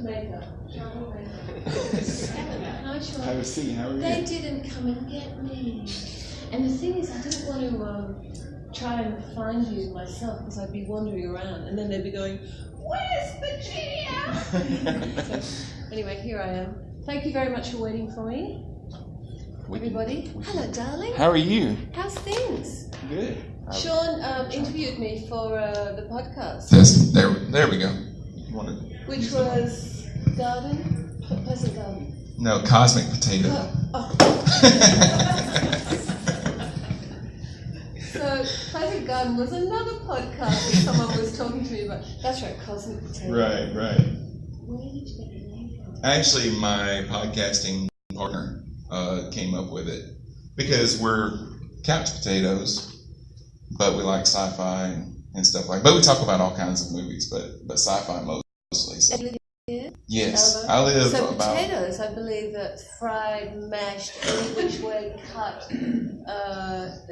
makeup. Hi, Sean. Have a seat. How are you? They didn't come and get me. And the thing is, I didn't want to try and find you myself because I'd be wandering around and then they'd be going, "Where's Virginia?" So, anyway, here I am. Thank you very much for waiting for me. Everybody. Hello, darling. How are you? How's things? Good. Sean interviewed me for the podcast. Yes. There we go. Which was Garden? Pleasant Garden. No, Cosmic Potato. Oh. So, Pleasant Garden was another podcast that someone was talking to me about. That's right, Cosmic Potato. Right. Where did you get the name from? Actually, my podcasting partner came up with it because we're couch potatoes, but we like sci-fi and stuff like. But we talk about all kinds of movies, but sci-fi mostly. So. Yes, I live so about. Potatoes, I believe that fried, mashed, any which way cut,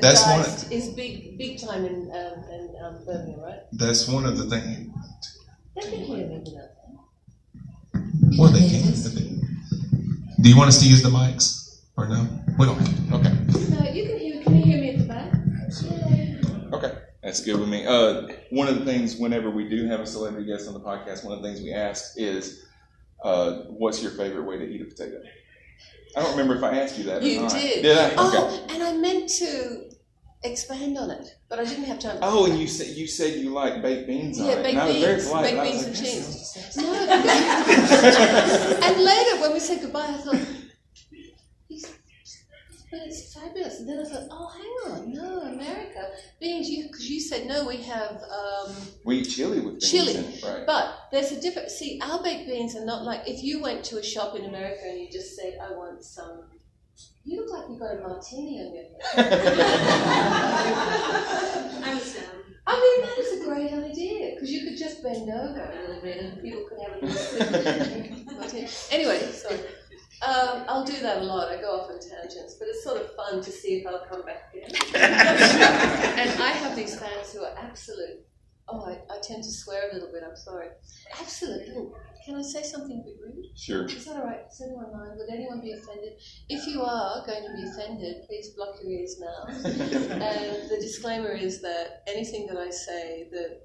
That's diced is big time in Birmingham, right? That's one of the things. They can hear me without that. Well, they can. Do you want us to use the mics or no? We don't have to. Okay. No, you can hear. Can you hear me at the back? Okay, that's good with me. One of the things, whenever we do have a celebrity guest on the podcast, one of the things we ask is, what's your favorite way to eat a potato? I don't remember if I asked you that. You did. Did I? Oh, Okay. and I meant to expand on it, but I didn't have time. Oh, and you said you like baked beans on it. Baked and I was beans. very polite. Baked I was beans like, and that cheese. sounds- No. And later, when we said goodbye, I thought, but it's fabulous. And then I thought, oh, hang on, no, America, beans, because you said, no, we have... we eat chili with beans chili. in it, right? But there's a difference. See, our baked beans are not like, if you went to a shop in America and you just said, I want some... You look like you've got a martini on your head. I mean, that is a great idea, because you could just bend over a little bit and people could have a little martini. Anyway, sorry. I'll do that a lot. I go off on tangents, but it's sort of fun to see if I'll come back again. And I have these fans who are absolute. Oh, I tend to swear a little bit. I'm sorry. Absolute. Can I say something a bit rude? Sure. Is that all right? Is anyone mind? Would anyone be offended? If you are going to be offended, please block your ears now. And the disclaimer is that anything that I say, the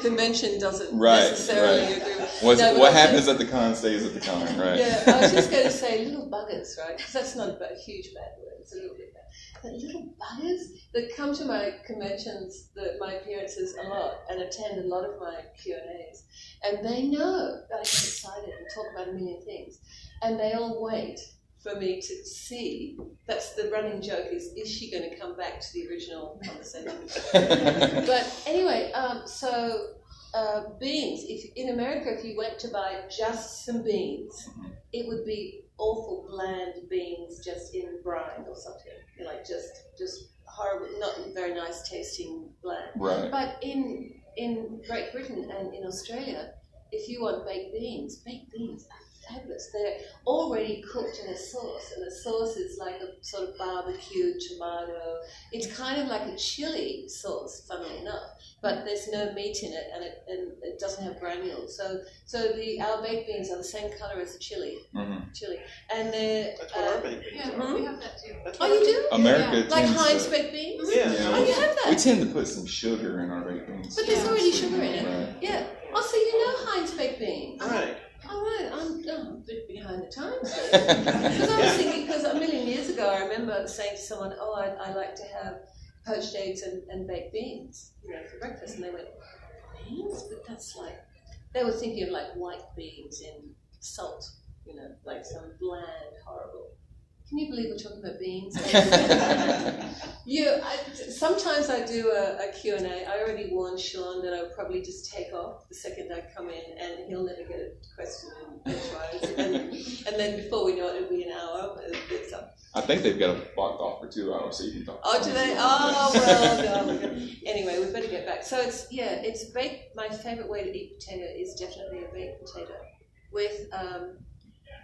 convention doesn't necessarily agree with. What happens at the con stays at the con, right? Yeah, I was just going to say little buggers, right? Because that's not a huge bad word. It's a little bit bad. But little buggers that come to my conventions, my appearances a lot, and attend a lot of my Q&As, and they know that I get excited and talk about a million things, and they all wait for me to see. That's the running joke: is she going to come back to the original conversation? But anyway, beans. If in America, if you went to buy just some beans, it would be awful bland beans just in brine or something. You're like just horrible, not very nice tasting bland. Right. But in Great Britain and in Australia, if you want baked beans are fabulous. They're already cooked in a sauce, and the sauce is like a sort of barbecue tomato. It's kind of like a chili sauce, funnily enough, but there's no meat in it, and it doesn't have granules. So our baked beans are the same color as the chili. Mm-hmm. Chili, and they're that's what our baked beans are. We have that too. Oh, you do? America Like tends Heinz to, baked beans? Yeah. Oh, you have that? We tend to put some sugar in our baked beans. But there's already sugar in it. Right. Yeah. Oh, so you know Heinz baked beans? Right. All right, I'm a bit behind the times there. Because I was thinking, because a million years ago, I remember saying to someone, oh, I like to have poached eggs and baked beans, for breakfast. And they went, beans? But that's like, they were thinking of like white beans in salt, like some bland, horrible. Can you believe we're talking about beans? Sometimes I do a Q&A. I already warned Sean that I would probably just take off the second I come in, and he'll never get a question in edgewise. And then before we know it, it'll be an hour. It's up. I think they've got it blocked off for 2 hours, so you can talk. Oh, do they? Oh, well, no. Anyway, we better get back. So it's baked. My favorite way to eat potato is definitely a baked potato with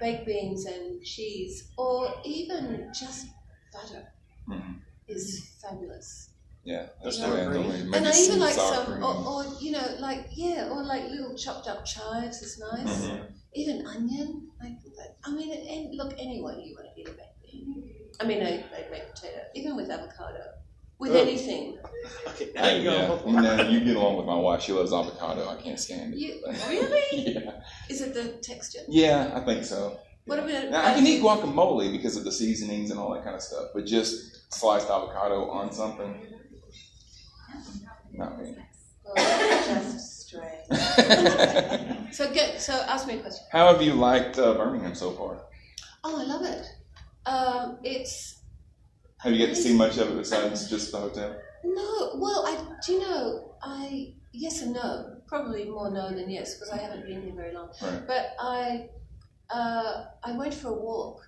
baked beans and cheese, or even just butter, is fabulous. Yeah, There's that's no the way I cream. normally And maybe I even like sour some, cream. or you know, or like little chopped up chives is nice. Mhm. Even onion, like that. I mean, and look, any way you want to eat a baked bean. I mean, a baked potato, even with avocado, with anything. Okay, now you go. No, you get along with my wife. She loves avocado. I can't stand it. You, really? Yeah. Is it the texture? Yeah, I think so. What about? Now, I can eat guacamole because of the seasonings and all that kind of stuff, but just sliced avocado on something, not me. Oh, just strange. So ask me a question. How have you liked Birmingham so far? Oh, I love it. It's Have you get to see much of it besides just the hotel? no. Well, yes and no. Probably more no than yes because I haven't been here very long. Right. But I went for a walk,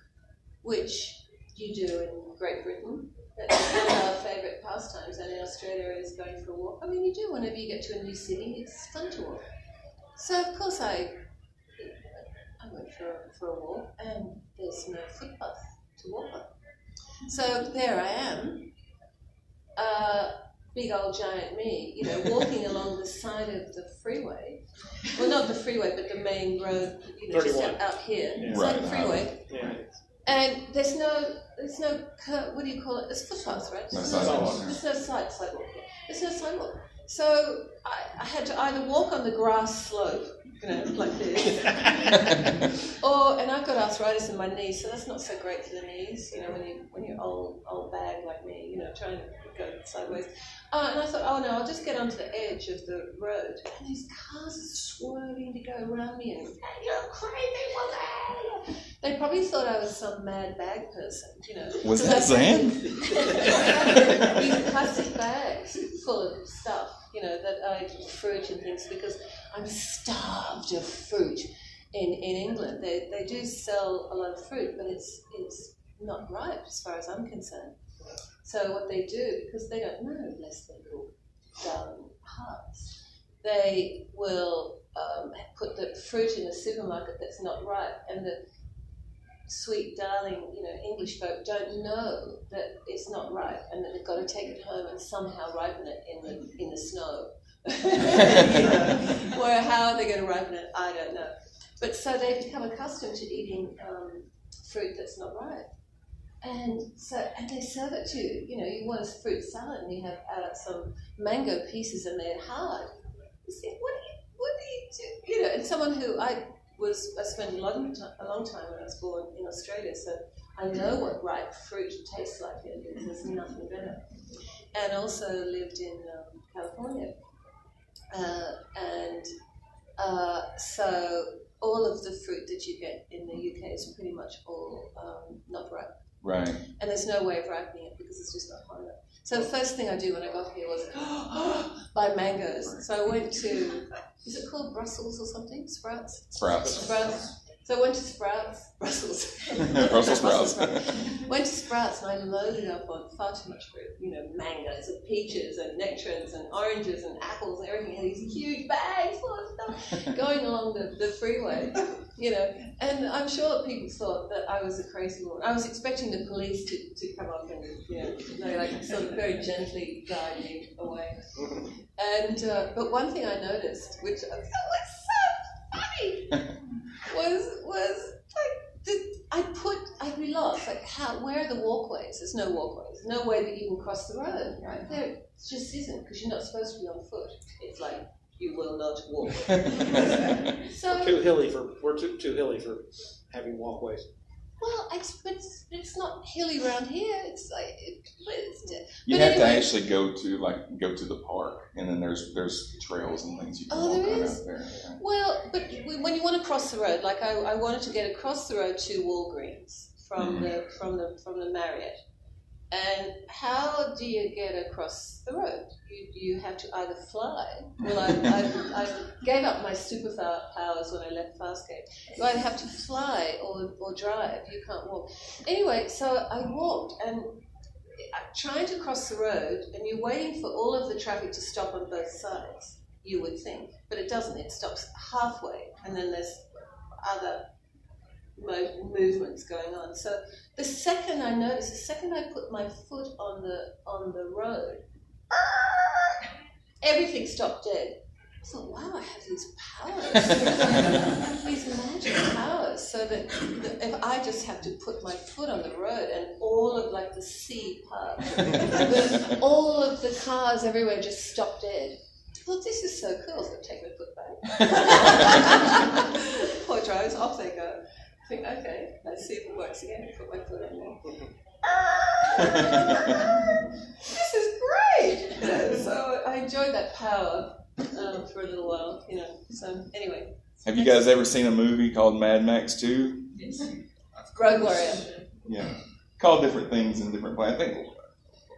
which you do in Great Britain. That's one of our favourite pastimes, and in Australia is going for a walk. I mean, you do whenever you get to a new city. It's fun to walk. So of course I went for a walk, and there's no footpath to walk on. So there I am, big old giant me, you know, walking along the side of the freeway. Well, not the freeway, but the main road, you know, just 31. out here. Yeah. It's Right, like a freeway. Yeah. And there's no what do you call it? It's footpath, right? No There's sidewalk. There's no sidewalk. There's no sidewalk. So I had to either walk on the grass slope, you know, like this, and I've got arthritis in my knees, so that's not so great for the knees, you know, when you're old bag like me, you know, trying to go sideways. And I thought, oh no, I'll just get onto the edge of the road, and these cars are swerving to go around me, and you're crazy woman. They probably thought I was some mad bag person, you know. Was that Zan? These plastic bags full of stuff, you know, that I fruit and things, because I'm starved of fruit in England. They do sell a lot of fruit, but it's not ripe as far as I'm concerned. So what they do, because they don't know, bless their little darling hearts, they will put the fruit in a supermarket that's not ripe, and the sweet darling, you know, English folk don't know that it's not ripe, and that they've got to take it home and somehow ripen it in the snow. You know, or how they're going to ripen it, I don't know. But so they've become accustomed to eating fruit that's not ripe. And they serve it to you. You know, you want a fruit salad and you have some mango pieces and they're hard. You say, what do you do? You know, and someone who I spent a long time when I was born in Australia, so I know what ripe fruit tastes like here. There's nothing better. And also lived in California. So all of the fruit that you get in the UK is pretty much all not ripe. Right. And there's no way of ripening it because it's just not hard enough. So the first thing I do when I got here was buy mangoes. So I went to, is it called Brussels or something? Sprouts? Sprouts. So I went to Sprouts, Brussels. Brussels sprouts. Went to Sprouts and I loaded up on far too much fruit. You know, mangoes and peaches and nectarines and oranges and apples and everything. And these huge bags full of stuff going along the freeway, you know. And I'm sure people thought that I was a crazy woman. I was expecting the police to come up and, you know, they like sort of very gently guide me away. And but one thing I noticed, which was so funny, was like I'd be lost. Like where are the walkways? There's no walkways. There's no way that you can cross the road. Right there just isn't, because you're not supposed to be on foot. It's like you will not walk. So We're too hilly for having walkways. well, it's not hilly around here. It's like You have to actually go to the park, and then there's trails and things you can walk on out there. Yeah. Well, but when you want to cross the road, like I wanted to get across the road to Walgreens from the Marriott, and how do you get across the road? You have to either fly. Well, I gave up my superpowers when I left Fastgate. You either have to fly or drive. You can't walk. Anyway, so I walked, and trying to cross the road, and you're waiting for all of the traffic to stop on both sides, you would think. But it doesn't. It stops halfway, and then there's other movements going on. So the second I put my foot on the road, everything stopped dead. I thought, wow, I have these powers, these magic powers, so that if I just have to put my foot on the road and all of like the sea part, all of the cars everywhere just stop dead. I thought, this is so cool, so I take my foot back. Poor drivers, off they go. I think, okay, let's see if it works again. Put my foot on there. This is great! So I enjoyed that power. For a little while, So anyway. Have you guys ever seen a movie called Mad Max 2? Yes. Road Warrior. Yeah. Called different things in different places. I think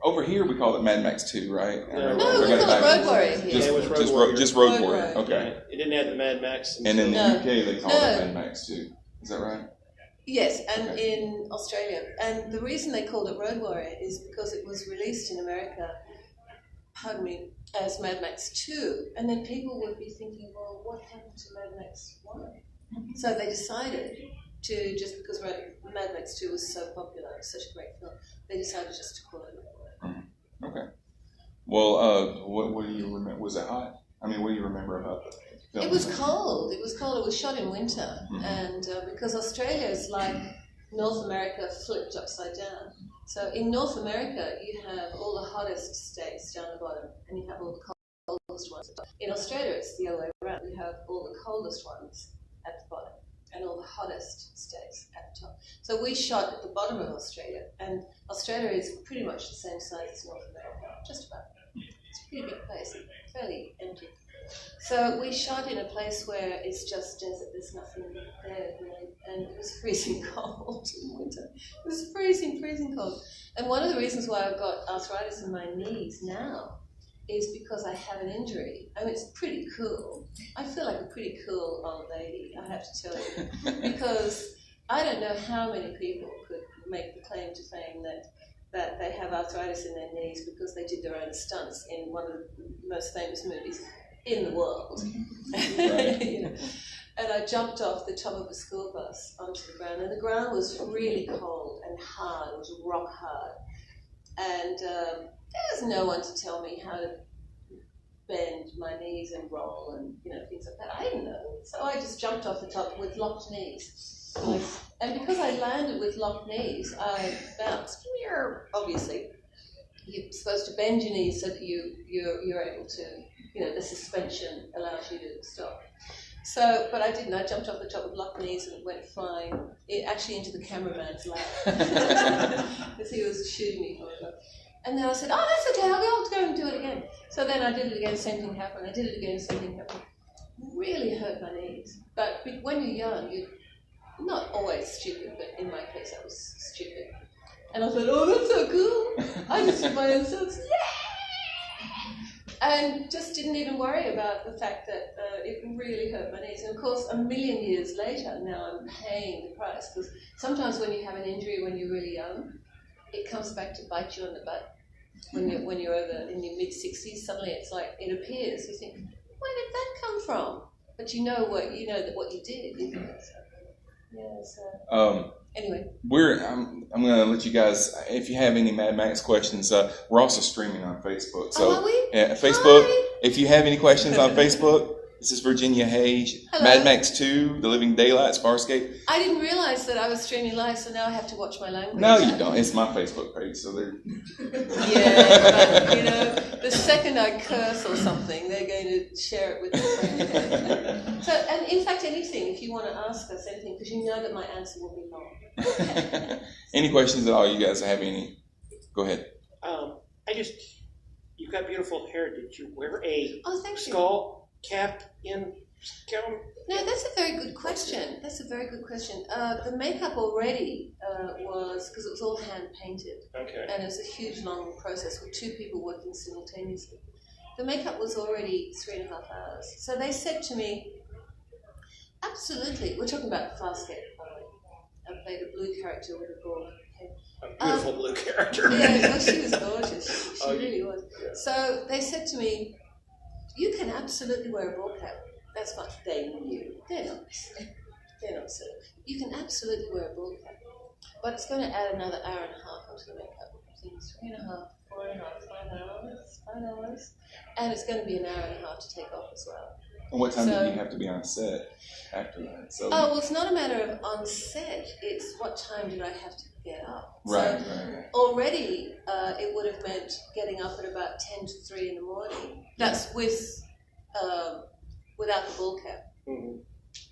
over here we call it Mad Max 2, right? No, we call it Road Warrior here. It was Road Warrior. Just Road Warrior. Okay. Yeah, it didn't have the Mad Max. And in the UK they call it Mad Max 2. Is that right? Yes, and in Australia. And the reason they called it Road Warrior is because it was released in America, as Mad Max 2, and then people would be thinking, well, what happened to Mad Max 1? So they decided to, just because Mad Max 2 was so popular, it was such a great film, they decided just to call it Road Warrior. Okay. Well, what do you remember? Was it hot? I mean, what do you remember about the film? It was cold. It was cold. It was shot in winter, and because Australia is like North America flipped upside down. So in North America, you have all the hottest states down the bottom, and you have all the coldest ones. In Australia, it's the other way around. You have all the coldest ones at the bottom, and all the hottest states at the top. So we shot at the bottom of Australia, and Australia is pretty much the same size as North America, just about. It's a pretty big place, fairly empty. So we shot in a place where it's just desert, there's nothing there really, and it was freezing cold in winter. It was freezing cold. And one of the reasons why I've got arthritis in my knees now is because I have an injury. I mean, it's pretty cool. I feel like a pretty cool old lady, I have to tell you, because I don't know how many people could make the claim to fame that they have arthritis in their knees because they did their own stunts in one of the most famous movies in the world. And I jumped off the top of a school bus onto the ground, and the ground was really cold and hard. It was rock hard, and there was no one to tell me how to bend my knees and roll and things like that. I didn't know, so I just jumped off the top with locked knees. And because I landed with locked knees, I bounced. Obviously, you're supposed to bend your knees so that you're able to. The suspension allows you to stop. So, but I didn't. I jumped off the top with locked knees and went flying, actually into the cameraman's lap, because he was shooting me for it. And then I said, oh, that's okay, I'll go and do it again. So then I did it again, same thing happened. I did it again, same thing happened. Really hurt my knees. But when you're young, you're not always stupid, but in my case, I was stupid. And I thought, oh, that's so cool. I just did my own stunts. And just didn't even worry about the fact that it really hurt my knees. And of course, a million years later, now I'm paying the price. Because sometimes when you have an injury when you're really young, it comes back to bite you on the butt. When you're over in your mid-60s, suddenly it's like, it appears. You think, where did that come from? But you know what you did. Anyway. I'm going to let you guys, if you have any Mad Max questions, we're also streaming on Facebook. So, are we? Facebook, Hi. If you have any questions on Facebook, this is Virginia Hayes, Hello. Mad Max 2, The Living Daylights, Farscape. I didn't realize that I was streaming live, so now I have to watch my language. No, you don't. It's my Facebook page, so they're... Yeah, but, the second I curse or something, they're going to share it with their friends. So, and in fact, anything, if you want to ask us anything, because you know that my answer will be long. Any questions at all? You guys have any? Go ahead. You've got beautiful hair. Did you wear a skull cap in? No, that's a very good question. The makeup already was, because it was all hand painted. Okay. And it was a huge, long process with two people working simultaneously. The makeup was already 3.5 hours. So they said to me, absolutely, we're talking about Farscape, by the way. I played a blue character with a bald head. A beautiful blue character. Yeah, well, she was gorgeous. She really was. Yeah. So they said to me, you can absolutely wear a ball cap. That's what they knew. They're not silly. You can absolutely wear a ball cap. But it's going to add another hour and a half onto the makeup. I think 3.5, 5 hours, and it's going to be an hour and a half to take off as well. And what time do you have to be on set after that? So, oh, well, it's not a matter of on set, it's what time did I have to get up. Right. Already, it would have meant getting up at about 10 to 3 in the morning. That's with, without the ball cap. Mm-hmm.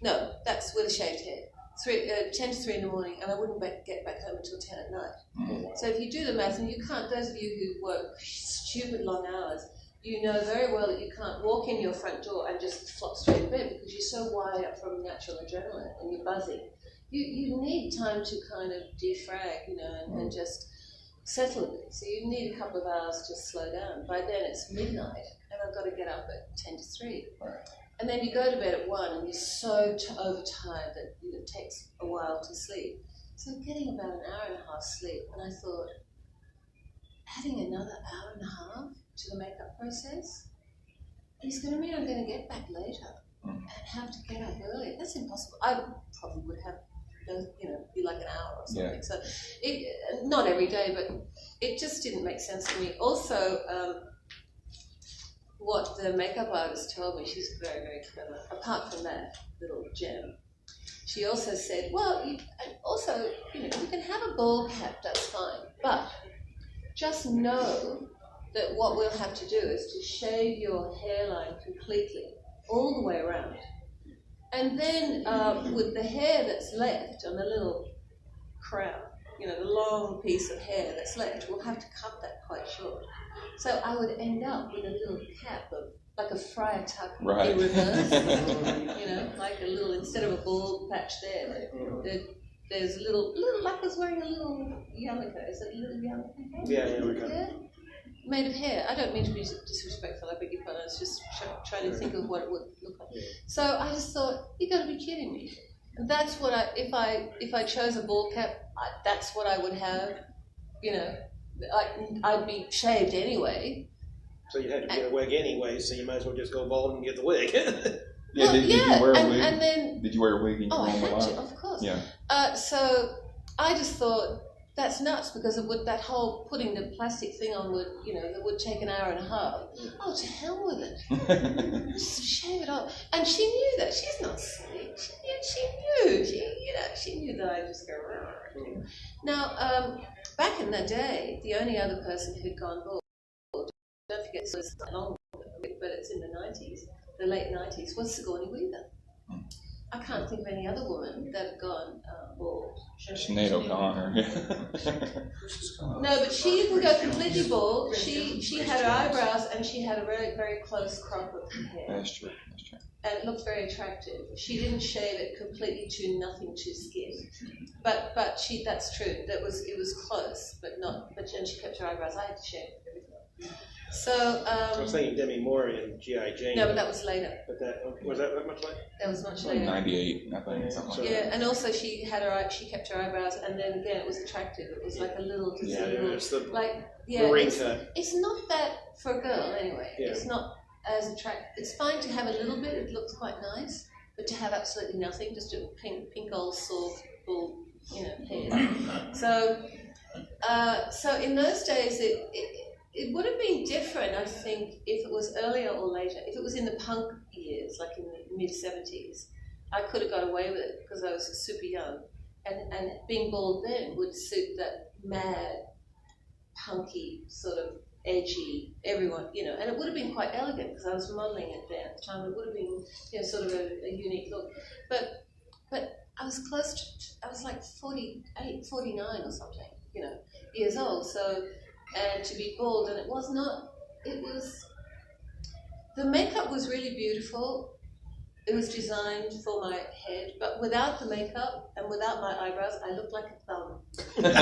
No, that's with a shaved head. 10 to 3 in the morning, and I wouldn't get back home until 10 at night. Mm-hmm. So if you do the math, and you can't, those of you who work stupid long hours, you know very well that you can't walk in your front door and just flop straight in bed because you're so wired up from natural adrenaline and you're buzzing. You need time to kind of defrag, and just settle a bit. So you need a couple of hours to slow down. By then it's midnight, and I've got to get up at 10 to 3. Right. And then you go to bed at 1 and you're so overtired that it takes a while to sleep. So getting about an hour and a half sleep, and I thought, adding another hour and a half to the makeup process is going to mean I'm going to get back later and have to get up early. That's impossible. I probably would have, be like an hour or something. Yeah. So not every day, but it just didn't make sense to me. Also, what the makeup artist told me, she's very, very clever, apart from that little gem. She also said, well, you can have a ball cap, that's fine, but just know that what we'll have to do is to shave your hairline completely, all the way around. And then with the hair that's left on the little crown, the long piece of hair that's left, we'll have to cut that quite short. So I would end up with a little cap of, like a friar tuck in reverse, like a little, instead of a bald patch there's a little, like I was wearing a little yarmulke. Is it a little yarmulke? Yeah, yarmulke. Yeah. Made of hair. I don't mean to be disrespectful, I beg your pardon. I was just trying to think of what it would look like. So I just thought, you got to be kidding me. And that's what if I chose a ball cap, that's what I would have. I'd be shaved anyway. So you'd have to get a wig anyway, so you might as well just go bald and get the wig. Did you wear a wig? And then, did you wear a wig in your I normal had life? to, of course. Yeah. So I just thought, that's nuts, because it would, that whole putting the plastic thing on would, it would take an hour and a half. Oh, to hell with it. Just shave it off. And she knew that. She's not silly. She knew. She knew that I'd just go around. Now, back in the day, the only other person who'd gone bald, don't forget this was long, but it's in the 90s, the late 90s, was Sigourney Weaver. I can't think of any other woman that had gone bald. Sinead O'Connor. No, but she didn't go completely bald. She had her eyebrows and she had a very, very close crop of her hair. That's true. And it looked very attractive. She didn't shave it completely to nothing to skin. But that's true. It was close, but and she kept her eyebrows. I had to shave everything. So I was thinking Demi Moore in G.I. Jane. No, but that was later. But was that much later? That was much later. 98, I think. Something like that. And also she kept her eyebrows, and then again it was attractive. It was like a little, it's the marine cut. It's not that for a girl anyway. Yeah. It's not as attractive. It's fine to have a little bit. It looks quite nice, but to have absolutely nothing, just a pink old soft bald, hair. So in those days it would have been different, I think, if it was earlier or later. If it was in the punk years, like in the mid-70s, I could have got away with it because I was super young. And being bald then would suit that mad, punky, sort of edgy, everyone, and it would have been quite elegant because I was modelling it then at the time. It would have been, sort of a unique look. But I was I was like 48, 49 or something, years old. So, and to be bald, and the makeup was really beautiful. It was designed for my head, but without the makeup and without my eyebrows, I looked like a thumb. But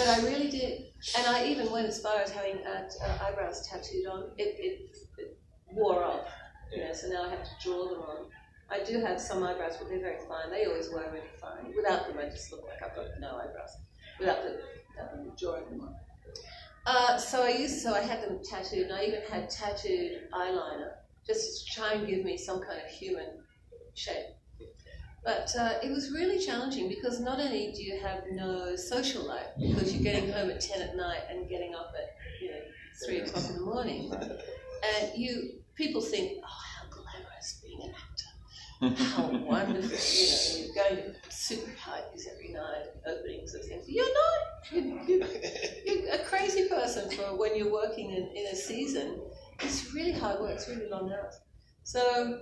I really did. And I even went as far as having eyebrows tattooed on. It wore off, so now I have to draw them on. I do have some eyebrows, but they're very fine. They always were really fine. Without them, I just look like I've got no eyebrows. Without the drawing them on. So I had them tattooed, and I even had tattooed eyeliner, just to try and give me some kind of human shape. But it was really challenging because not only do you have no social life because you're getting home at 10 at night and getting up at 3 o'clock in the morning, and people think, oh, how glamorous being an actor, how wonderful, you're going to super parties every night, openings of things. You're not. You're a crazy person for when you're working in a season. It's really hard work. It's really long hours. So.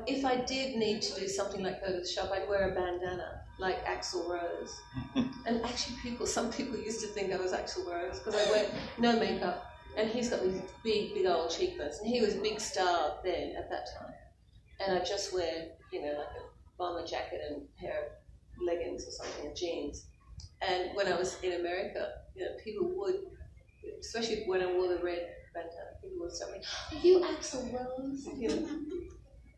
If I did need to do something like go to the shop, I'd wear a bandana like Axl Rose. And actually, some people used to think I was Axl Rose because I wear no makeup, and he's got these big old cheekbones, and he was a big star then at that time. And I just wear, like a bomber jacket and a pair of leggings or something, and jeans. And when I was in America, people would, especially when I wore the red bandana, people would start me, "Are you Axl Rose?"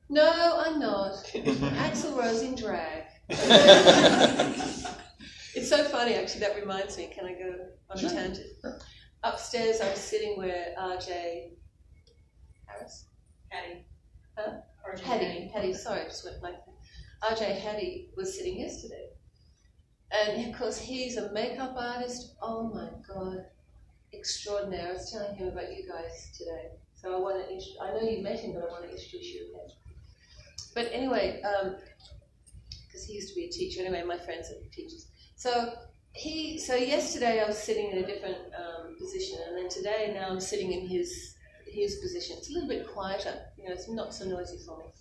No, I'm not. Axl Rose in drag. It's so funny, actually. That reminds me. Can I go on a tangent? Upstairs, I was sitting where R.J. Harris? Hattie. Huh? Hattie. Sorry, I just went blank. R.J. Hattie was sitting yesterday. And, of course, he's a makeup artist. Oh, my God. Extraordinary. I was telling him about you guys today. So I know you met him, but I want to introduce you again. But anyway, because he used to be a teacher. Anyway, my friends are teachers. So yesterday I was sitting in a different position, and then today now I'm sitting in his position. It's a little bit quieter. It's not so noisy for me.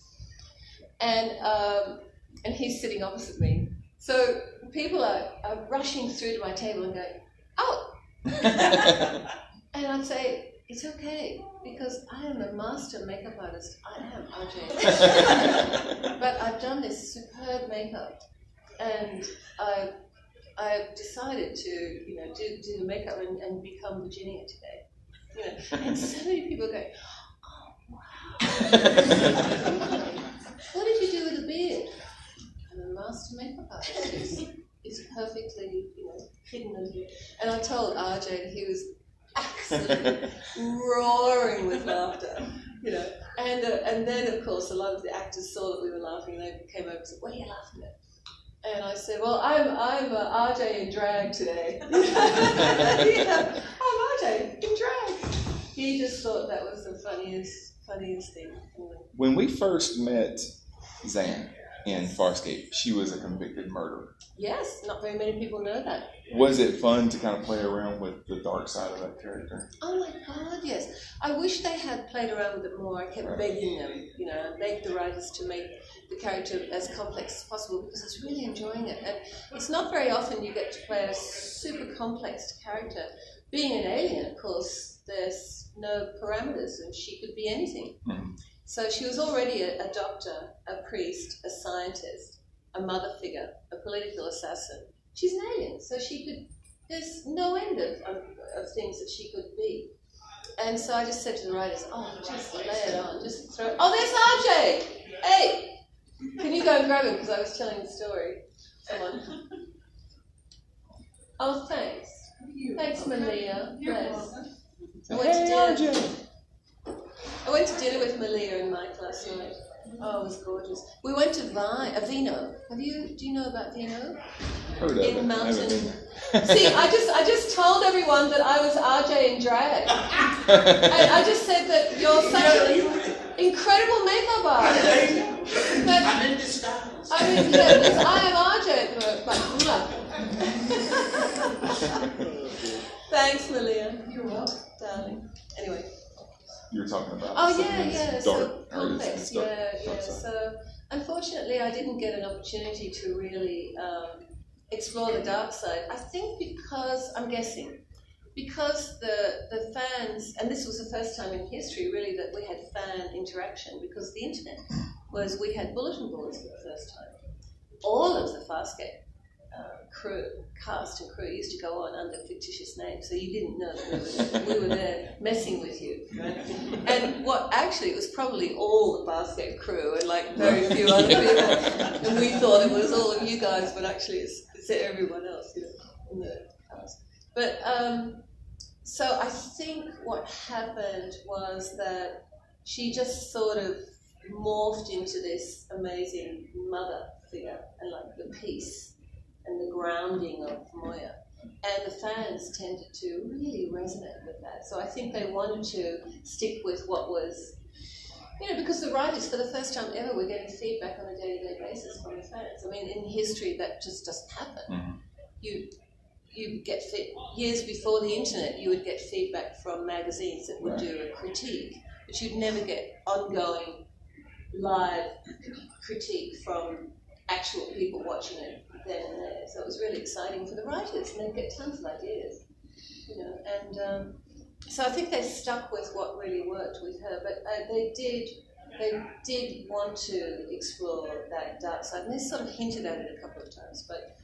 And he's sitting opposite me. So people are rushing through to my table and going, "Oh!" And I'd say, "It's okay, because I am a master makeup artist. I am RJ. But I've done this superb makeup, and I've decided to, do the makeup and become Virginia today. And so many people go, "Oh, wow. What did you do with the beard?" "I'm a master makeup artist. It's perfectly, hidden." And I told RJ that he was absolutely roaring with laughter, And then, of course, a lot of the actors saw that we were laughing. They came over and said, "What are you laughing at?" And I said, "Well, I'm RJ in drag today." "Yeah, I'm RJ in drag." He just thought that was the funniest thing. When we first met Zan in Farscape, she was a convicted murderer. Yes, not very many people know that. Was it fun to kind of play around with the dark side of that character? Oh my God, yes. I wish they had played around with it more. I kept begging them, begged the writers to make the character as complex as possible because I was really enjoying it. And it's not very often you get to play a super complex character. Being an alien, of course, there's no parameters and she could be anything. Mm-hmm. So she was already a doctor, a priest, a scientist, a mother figure, a political assassin. She's an alien, so there's no end of things that she could be. And so I just said to the writers, just lay it on, just throw it. Oh, there's RJ! Hey! Can you go and grab him? Because I was telling the story. Someone. Oh, thanks. Thanks, Malia. Yes. I went to dinner with Malia and Mike last night. Oh, it was gorgeous. We went to Vino. Do you know about Vino? Heard of in it. Mountain. See, I just told everyone that I was RJ in drag. I just said that you're such an incredible makeup artist. I'm in disguise. I am RJ at the moment. Thanks, Malia. You're welcome, darling. Anyway. You were talking about. Oh yeah. Dark, so complex. Yeah. So unfortunately, I didn't get an opportunity to really explore the dark side. I think because the fans, and this was the first time in history really that we had fan interaction because the internet we had bulletin boards for the first time. All of the Farscape cast and crew used to go on under fictitious names, so you didn't know that we were there messing with you, right? And it was probably all the Farscape crew and like very few other people, and we thought it was all of you guys, but actually it's everyone else, in the cast. But so I think what happened was that she just sort of morphed into this amazing mother figure and like the peace and the grounding of Moya. And the fans tended to really resonate with that. So I think they wanted to stick with what was, because the writers, for the first time ever, were getting feedback on a day-to-day basis from the fans. I mean, in history, that just doesn't happen. Mm-hmm. You get years before the internet, you would get feedback from magazines that would do a critique, but you'd never get ongoing live critique from actual people watching it then and there. So it was really exciting for the writers, and they'd get tons of ideas, and so I think they stuck with what really worked with her, but they did want to explore that dark side, and they sort of hinted at it a couple of times, but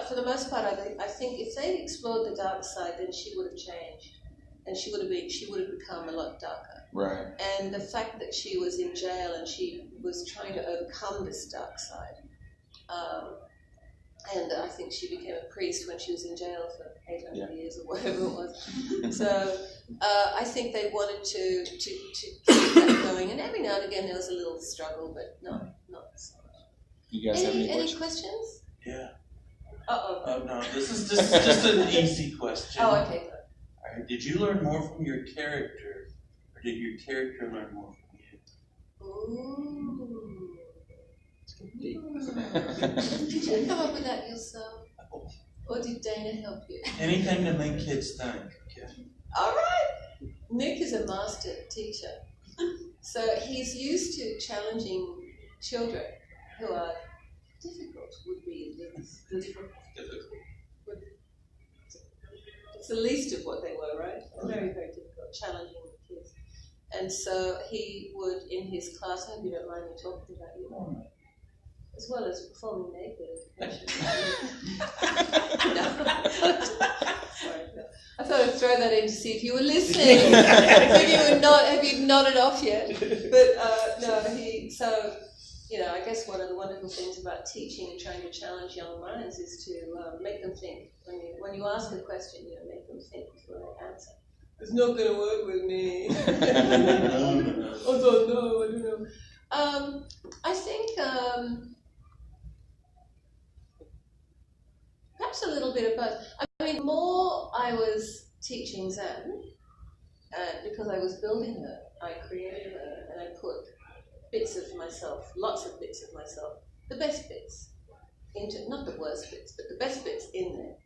for the most part, I think if they explored the dark side, then she would have changed, and she would have become a lot darker. Right. And the fact that she was in jail and she was trying to overcome this dark side, and I think she became a priest when she was in jail for 800 years or whatever it was. So I think they wanted to keep that going, and every now and again there was a little struggle, but not so much. You guys have any questions? Yeah. Uh-oh. Oh, no, this is just an easy question. Oh, okay. All right. Did you learn more from your character, or did your character learn more from you? Ooh. Did you come up with that yourself? Or did Dana help you? Anything to make kids think. Yeah. All right. Nick is a master teacher. So he's used to challenging children who are difficult, would be difficult. It's the least of what they were, right? Very, very difficult, challenging kids. And so he would, in his class, I hope you don't mind me talking about you, as well as performing naked. Sorry, no. I thought I'd throw that in to see if you were listening. If you were not, have you nodded off yet? But no, I guess one of the wonderful things about teaching and trying to challenge young minds is to make them think. When you ask a question, make them think before they answer. It's not going to work with me. I don't know. I think perhaps a little bit of both. I mean, more I was teaching Zen, because I was building her, I created her, and I put bits of myself, lots of bits of myself, the best bits, into, not the worst bits, but the best bits in there.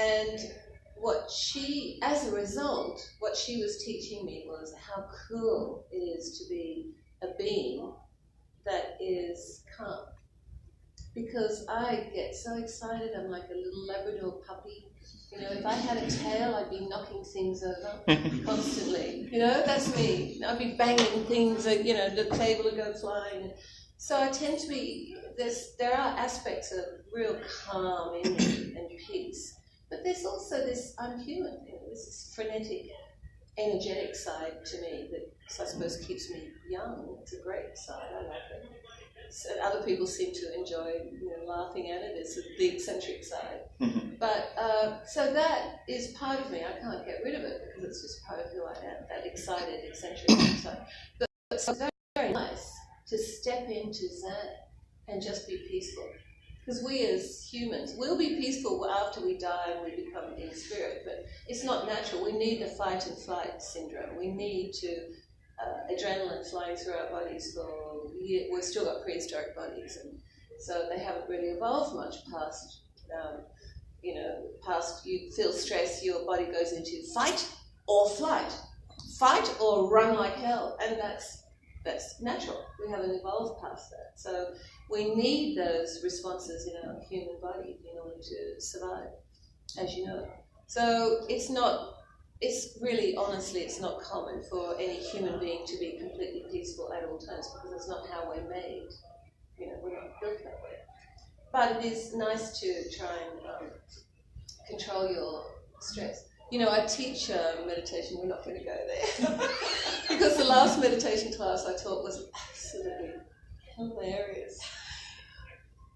And as a result, what she was teaching me was how cool it is to be a being that is calm. Because I get so excited, I'm like a little Labrador puppy. If I had a tail, I'd be knocking things over constantly. That's me. I'd be banging things, the table would go flying. So I tend to be, there are aspects of real calm in me and peace. But there's also this, I'm human, this frenetic, energetic side to me that I suppose keeps me young. It's a great side, I like it. So other people seem to enjoy laughing at it. It's the eccentric side. But so that is part of me. I can't get rid of it because it's just part of who I am, that excited, eccentric side. But so it's very, very nice to step into Zen and just be peaceful. Because we as humans, we'll be peaceful after we die and we become in spirit, but it's not natural. We need the fight and flight syndrome. We need to adrenaline flying through our bodies we've still got prehistoric bodies, and so they haven't really evolved much past you feel stress, your body goes into fight or flight, fight or run like hell, and that's natural. We haven't evolved past that. So we need those responses in our human body in order to survive, as you know. So it's really, honestly, it's not common for any human being to be completely peaceful at all times because it's not how we're made. We're not built that way. But it is nice to try and control your stress. I teach meditation. We're not going to go there. Because the last meditation class I taught was absolutely hilarious.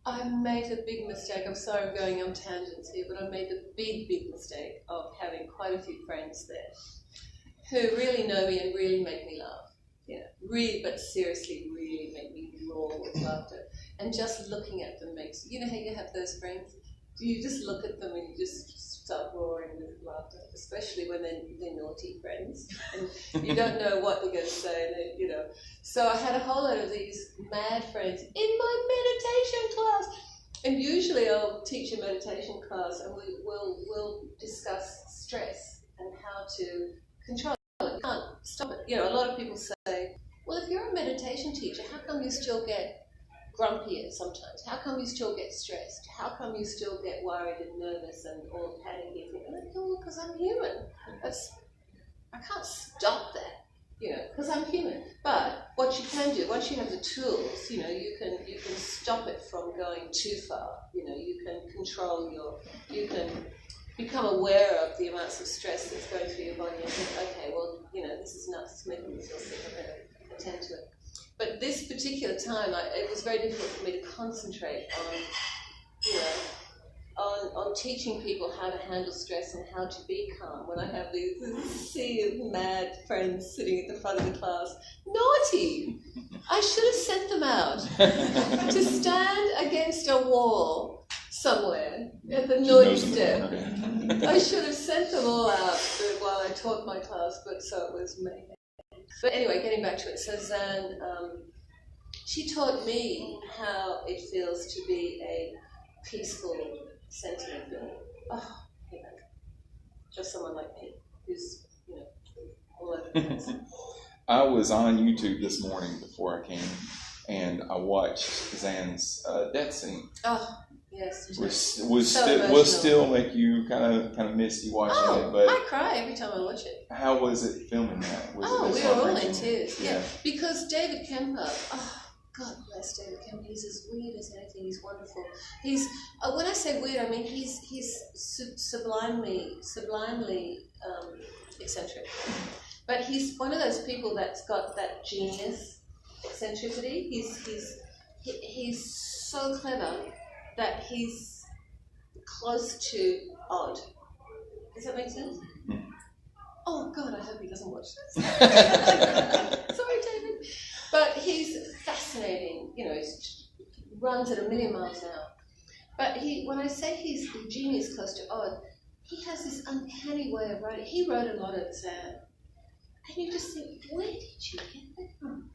I made a big mistake. I'm sorry I'm going on tangents here, but I made the big mistake of having quite a few friends there who really know me and really make me laugh. but seriously, really make me roar with laughter. And just looking at them makes, you know how you have those friends? You just look at them and you just start roaring with laughter, especially when they're naughty friends. And you don't know what they're going to say, and they, So I had a whole lot of these mad friends in my meditation class. And usually I'll teach a meditation class and we'll discuss stress and how to control it. You can't stop it. A lot of people say, well, if you're a meditation teacher, how come you still get grumpier sometimes? How come you still get stressed? How come you still get worried and nervous and all panicky? And I go, well, because I'm human. I can't stop that, because I'm human. But what you can do, once you have the tools, you can stop it from going too far. You can control you can become aware of the amounts of stress that's going through your body and think, okay, well, this is nuts, it's making me feel sick, I'm going to attend to it. But this particular time, it was very difficult for me to concentrate on teaching people how to handle stress and how to be calm when I have this sea of mad friends sitting at the front of the class. Naughty! I should have sent them out to stand against a wall somewhere at the naughty step. I should have sent them all out while I taught my class, but so it was mayhem. But anyway, getting back to it, so Zan, she taught me how it feels to be a peaceful, sentient being. Oh, just someone like me, who's, all over the place. I was on YouTube this morning before I came, and I watched Zan's death scene. Oh, yes. Will still make you kind of misty watching it, but I cry every time I watch it. How was it filming that? We were all in tears. Yeah, because David Kemper. Oh, God bless David Kemper. He's as weird as anything. He's wonderful. He's when I say weird, I mean he's sublimely eccentric. But he's one of those people that's got that genius eccentricity. He's so clever that he's close to odd. Does that make sense? Oh God, I hope he doesn't watch this. Sorry, David. But he's fascinating. He runs at 1,000,000 miles an hour. But when I say he's genius close to odd, he has this uncanny way of writing. He wrote a lot of Zan. And you just think, where did you get that from?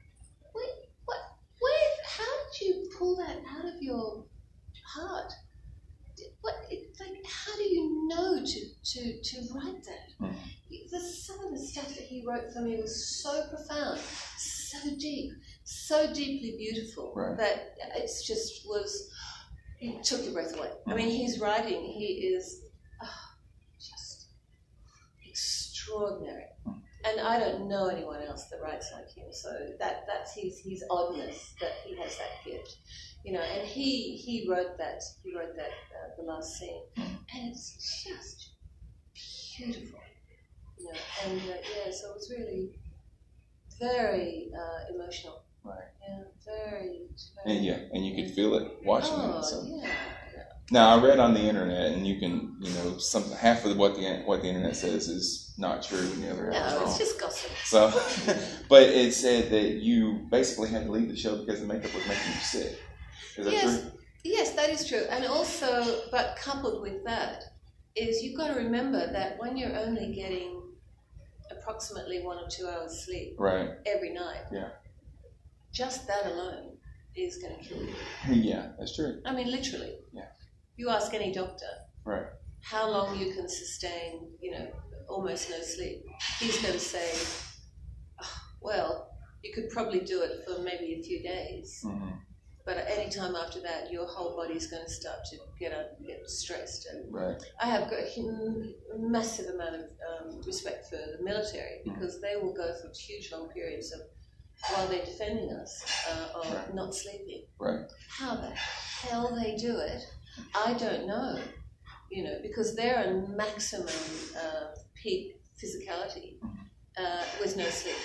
How did you pull that out of your heart? How do you know to write that? Some of the stuff that he wrote for me was so profound, so deep, so deeply beautiful that it's just it took your breath away. I mean, his writing, he is just extraordinary. And I don't know anyone else that writes like him, so that's his oddness, that he has that gift, And he wrote that. He wrote that the last scene, and it's just beautiful, And so it was really very emotional. Right. Yeah, very. And you could feel it watching it. So. Yeah. Now I read on the internet, and you can, half of what the internet says is not true, and the other half is wrong. It's just gossip. So, but it said that you basically had to leave the show because the makeup was making you sick. Is that true? Yes, that is true. And also, but coupled with that, is you've got to remember that when you're only getting approximately 1 or 2 hours sleep every night, just that alone is going to kill you. Yeah, that's true. I mean, literally. Yeah. You ask any doctor Right. how long you can sustain, almost no sleep. He's going to say, well, you could probably do it for maybe a few days. Mm-hmm. But at any time after that, your whole body's going to start to get stressed. And I have got a massive amount of respect for the military, because they will go for huge long periods of, while they're defending us, of not sleeping. Right. How the hell they do it, I don't know. Because they're on maximum peak physicality with no sleep.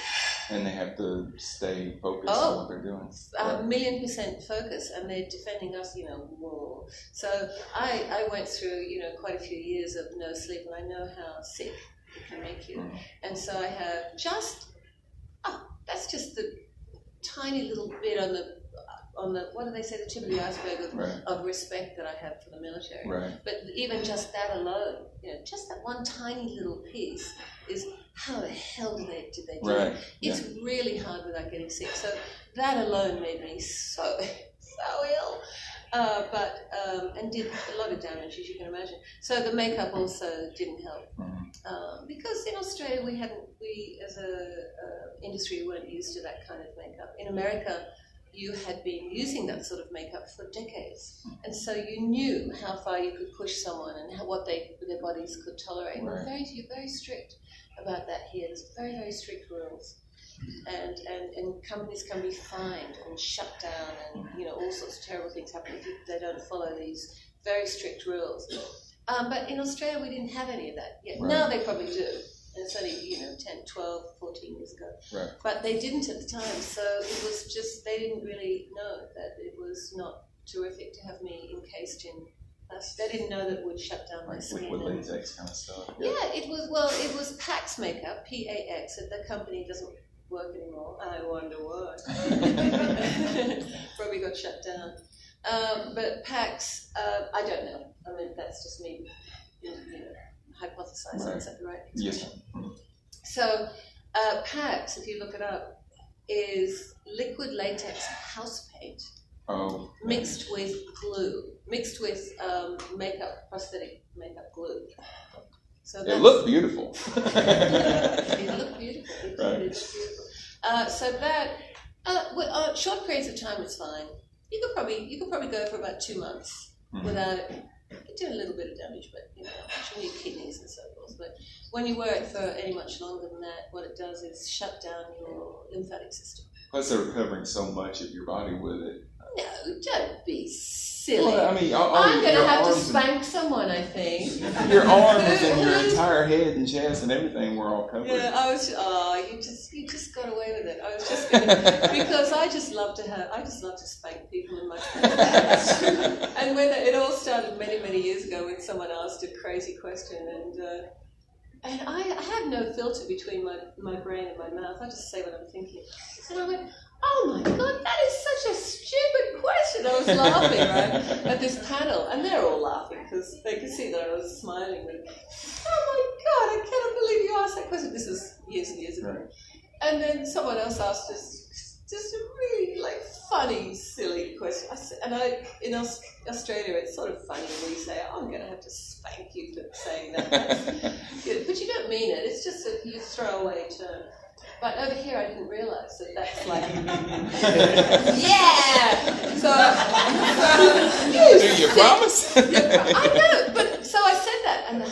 And they have to stay focused on what they're doing. 1,000,000% focus, and they're defending us, war. So I went through, quite a few years of no sleep, and I know how sick it can make you. And so I have just that's just the tiny little bit on the what do they say, the tip of the iceberg of respect that I have for the military. Right. But even just that alone, just that one tiny little piece is how the hell did they do it? It's really hard without getting sick. So that alone made me so ill. And did a lot of damage, as you can imagine. So the makeup also didn't help. Because in Australia we as a industry weren't used to that kind of makeup. In America, you had been using that sort of makeup for decades, and so you knew how far you could push someone and what their bodies could tolerate. You're very strict about that here. There's very, very strict rules, and companies can be fined and shut down, and all sorts of terrible things happen if they don't follow these very strict rules. But in Australia, we didn't have any of that yet. Now they probably do. And it's only, 10, 12, 14 years ago. Right. But they didn't at the time, so it was just, they didn't really know that it was not terrific to have me encased in plastic. They didn't know that it would shut down my skin. With latex kind of stuff. Yeah, it was Pax makeup, P-A-X, and the company doesn't work anymore. I wonder why. Probably got shut down. But Pax, I don't know. I mean, that's just me, hypothesizing. Is that the right expression? Yes. So, Pax, if you look it up, is liquid latex house paint mixed with glue, mixed with prosthetic makeup glue. So it looked beautiful. It looked beautiful. It Right. did look beautiful. So that, short periods of time, it's fine. You could probably go for about 2 months without it. It did a little bit of damage, but on your kidneys and so forth. But when you wear it for any much longer than that, what it does is shut down your lymphatic system. Plus, they're recovering so much of your body with it. No, don't be silly. Well, I mean, I'm going to have to spank someone, I think. Your arms and your entire head and chest and everything were all covered. Yeah, you just got away with it. I was just going to, because I just love to spank people in my face. And when it all started many, many years ago when someone asked a crazy question, and I have no filter between my brain and my mouth. I just say what I'm thinking. And I went, oh my God, that is such a stupid question. I was laughing, right, at this panel, and they're all laughing because they could see that I was smiling. And, oh my God, I cannot believe you asked that question. This is years and years ago. Right. And then someone else asked just a really funny, silly question. In Australia, it's sort of funny when you say, oh, I'm going to have to spank you for saying that. But you don't mean it. It's just a you throw away term. But over here, I didn't realise that's yeah! Do you promise? I know, but so I said that, and I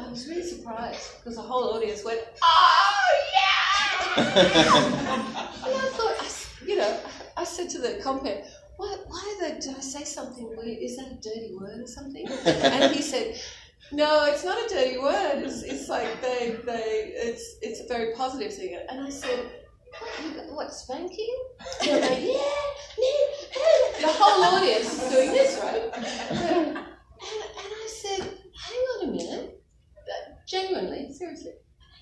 was really surprised, because the whole audience went, oh, yeah! And I thought, I said to the compere, did I say something weird? Is that a dirty word or something? And he said, no, it's not a dirty word. It's like it's a very positive thing. And I said, what, spanking? And they're like, yeah. The whole audience is doing this, right? And I said, hang on a minute. Genuinely, seriously.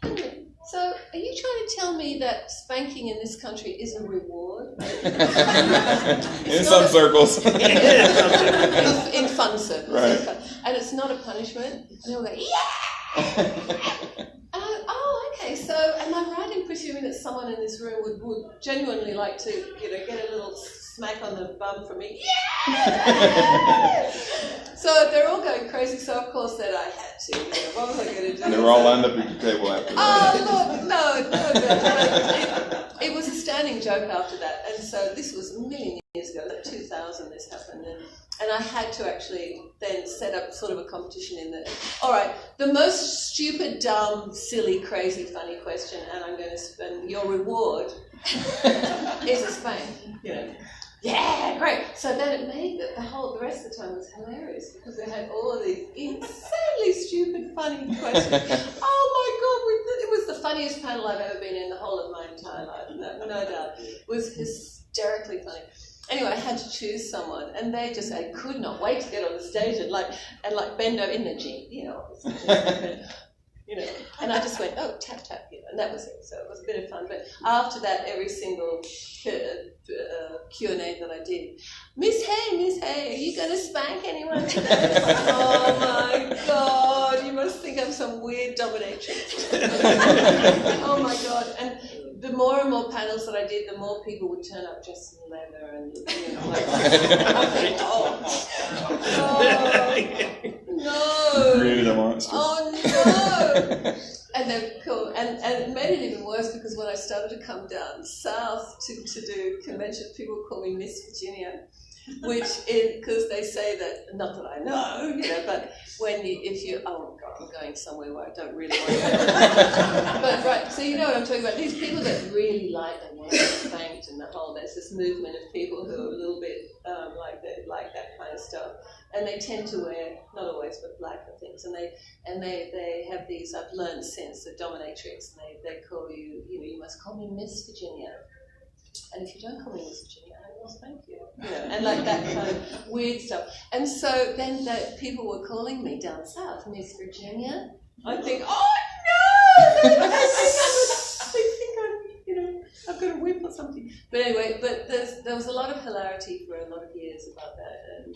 Hang on a minute. So, are you trying to tell me that spanking in this country is a reward? In some circles. In fun circles. Right. And it's not a punishment. And they'll go, yeah! Okay, so am I right in presuming that someone in this room would genuinely like to, get a little smack on the bum from me? Yeah! So they're all going crazy, so of course then I had to. What was I going to do? And they were all lined up at your table after that. Oh, look, no. It was a standing joke after that. And so this was a million years ago, like 2000 this happened. And I had to actually then set up sort of a competition in the, all right, the most stupid, dumb, silly, crazy, funny question, and I'm going to spend your reward is a spank, Yeah, great. So then it made the rest of the time was hilarious because they had all of these insanely stupid, funny questions. Oh my God, it was the funniest panel I've ever been in the whole of my entire life, no doubt. It was hysterically funny. Anyway, I had to choose someone, and I could not wait to get on the stage and bend over in the G, And I just went, oh, tap, tap, and that was it. So it was a bit of fun. But after that, every single Q&A that I did, Miss Hay, are you going to spank anyone today? Oh my God, you must think I'm some weird dominatrix. Oh my God. And the more and more panels that I did, the more people would turn up dressed in leather and no. Created a monster. Oh no! And they're cool. And it made it even worse because when I started to come down south to do conventions, people would call me Miss Virginia, which is because they say that, not that I know, but if you, oh God, I'm going somewhere where I don't really want to go. But right, so you know what I'm talking about. These people that really they want to get spanked and there's this movement of people who are a little bit like that kind of stuff. And they tend to wear, not always, but black and things. And they have these, I've learned since, the dominatrix, and they call you, you must call me Miss Virginia. And if you don't call me Miss Virginia, I will spank you. And like that kind of weird stuff. And so then people were calling me down south, Miss Virginia. I think, oh no! They think I've got a whip or something. But anyway, there was a lot of hilarity for a lot of years about that. And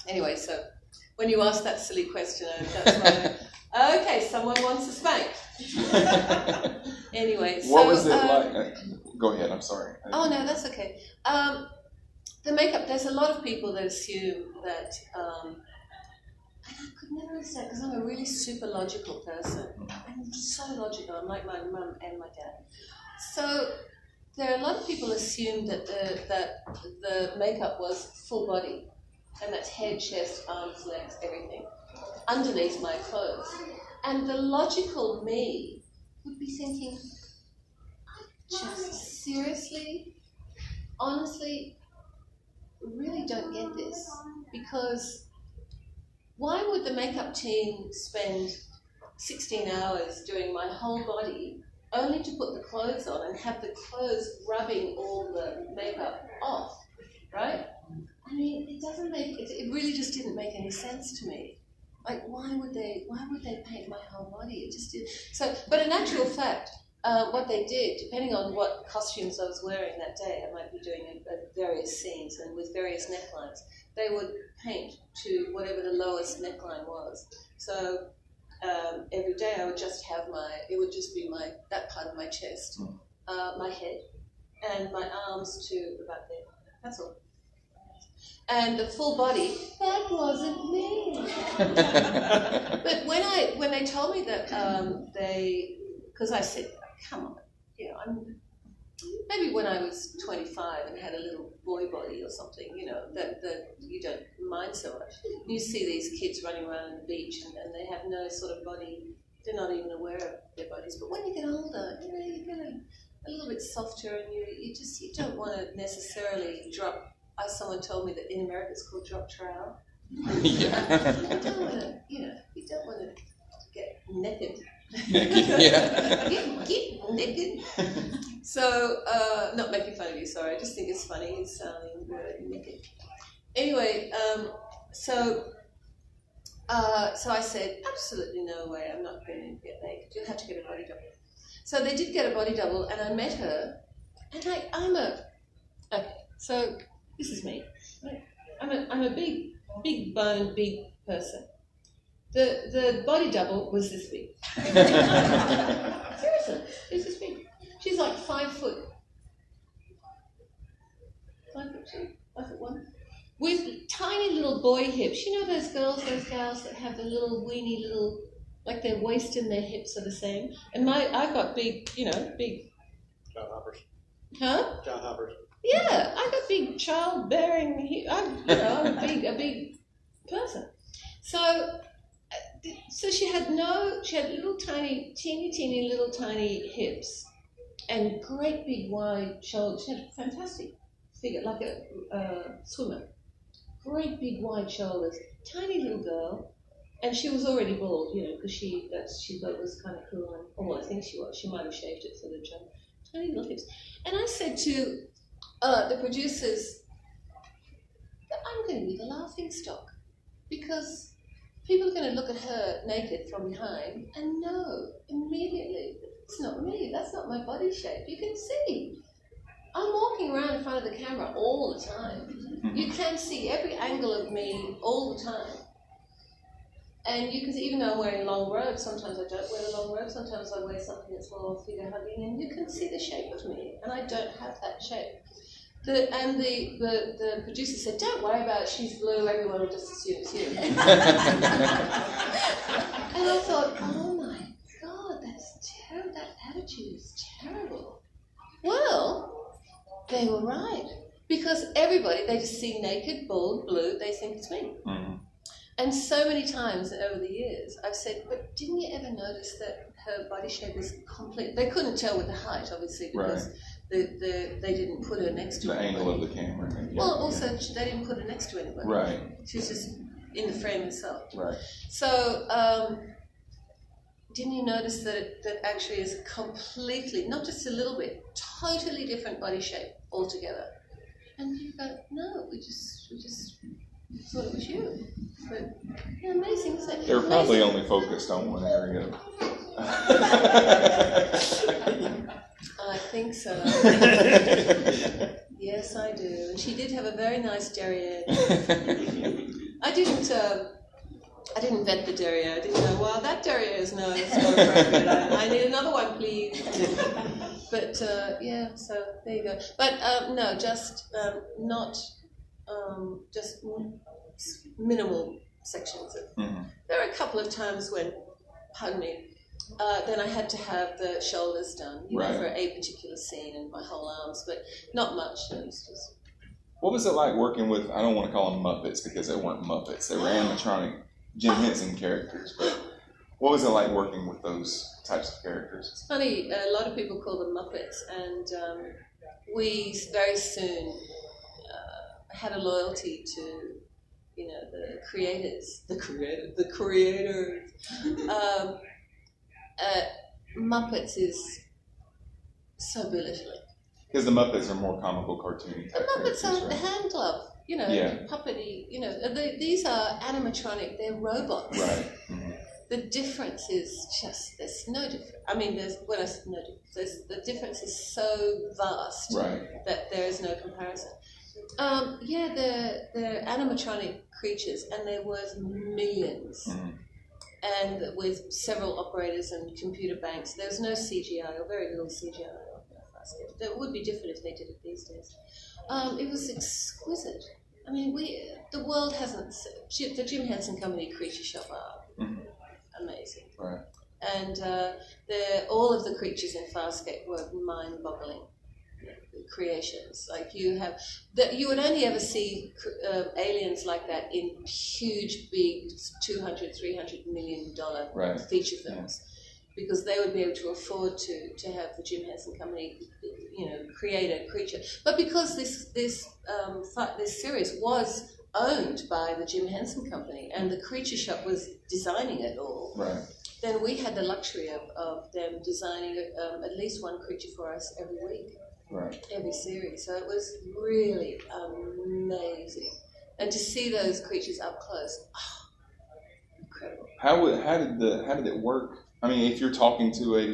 anyway, so when you ask that silly question, that's why. Okay, someone wants a spank. Anyway, so what was it like? Go ahead. I'm sorry. Oh no, that's okay. The makeup. There's a lot of people that assume that. And I could never understand because I'm a really super logical person. I'm so logical. I'm like my mum and my dad. So there are a lot of people assume that the makeup was full body, and that's head, chest, arms, legs, everything, underneath my clothes. And the logical me would be thinking, just seriously, honestly, really don't get this. Because why would the makeup team spend 16 hours doing my whole body only to put the clothes on and have the clothes rubbing all the makeup off, right? I mean, it really just didn't make any sense to me. Like, why would they paint my whole body? It just did. So, but in actual fact, what they did, depending on what costumes I was wearing that day, I might be doing various scenes and with various necklines, they would paint to whatever the lowest neckline was. So every day I would just have it would just be that part of my chest, my head, and my arms to about there. That's all. And the full body, that wasn't me. But when they told me that because I said, come on, maybe when I was 25 and had a little boy body or something, that you don't mind so much. You see these kids running around on the beach and they have no sort of body, they're not even aware of their bodies. But when you get older, you get a little bit softer and you don't want to necessarily drop. As someone told me that in America it's called drop trowel. You don't want to get naked. Get naked. So, not making fun of you, sorry. I just think it's funny sounding word naked. Anyway, so I said, absolutely no way, I'm not going to get naked. You'll have to get a body double. So they did get a body double, and I met her, and okay, so this is me. Right? I'm a big boned, big person. The body double was this big. Seriously, it's this big. She's like 5 foot. 5'2", 5'1", with tiny little boy hips. You know those gals that have the little weeny little, like their waist and their hips are the same. And I've got big. John Hoppers. Huh? John Hoppers. Yeah, I got big childbearing. I'm a big person. So she had little tiny, teeny little tiny hips, and great big wide shoulders. She had a fantastic figure, like a swimmer. Great big wide shoulders, tiny little girl, and she was already bald, because she thought it was kind of cool. I think she was. She might have shaved it for the job. Tiny little hips, and I said to the producers that I'm going to be the laughing stock because people are going to look at her naked from behind and know immediately, it's not me, that's not my body shape. You can see. I'm walking around in front of the camera all the time. You can see every angle of me all the time. And you can see, even though I'm wearing long robes, sometimes I don't wear a long robe, sometimes I wear something that's more figure hugging, and you can see the shape of me, and I don't have that shape. The producer said, don't worry about it, she's blue, everyone will just assume it's you. And I thought, oh my God, that's terrible, that attitude is terrible. Well, they were right, because everybody, they just see naked, bald, blue, they think it's me. Mm-hmm. And so many times over the years, I've said, but didn't you ever notice that her body shape is complete? They couldn't tell with the height, obviously, because they didn't put her next to anybody. The angle of the camera. Maybe. Well, also, they didn't put her next to anybody. Right. She was just in the frame herself. Right. So, didn't you notice that that actually is completely, not just a little bit, totally different body shape altogether? And you go, no, we just thought it was you. But yeah, amazing, isn't it? They were probably only focused on one area. I think so. Yes, I do. And she did have a very nice derriere. I didn't vet the derriere. I didn't know, well, that derriere is no, it's not appropriate. I need another one, please. But yeah, so there you go. But no, just not just minimal sections. There are a couple of times when, pardon me, then I had to have the shoulders done, you know, for a particular scene, and my whole arms, but not much. It was just... What was it like working with, I don't want to call them Muppets because they weren't Muppets, they were animatronic Jim Henson characters, but what was it like working with those types of characters? It's funny, a lot of people call them Muppets, and we very soon had a loyalty to, you know, the creators. Muppets is so belittling. Because the Muppets are more comical, cartoony type. The Muppets are hand glove, you know, puppety, you know. These are animatronic, they're robots. Right. Mm-hmm. The difference is just, there's no difference. I mean, the difference is so vast that there is no comparison. They're animatronic creatures, and they're worth millions. Mm-hmm. And with several operators and computer banks, there's no CGI, or very little CGI. That would be different if they did it these days. It was exquisite. I mean, the world hasn't... The Jim Henson Company Creature Shop are amazing. Right. And all of the creatures in Farscape were mind-boggling creations. Like you would only ever see aliens like that in huge, big $200, $300 million feature films, because they would be able to afford to have the Jim Henson Company, you know, create a creature. But because this series was owned by the Jim Henson Company, and the Creature Shop was designing it all, then we had the luxury of them designing at least one creature for us every week. Every series, so it was really amazing, and to see those creatures up close, incredible. How did it work? I mean, if you're talking to a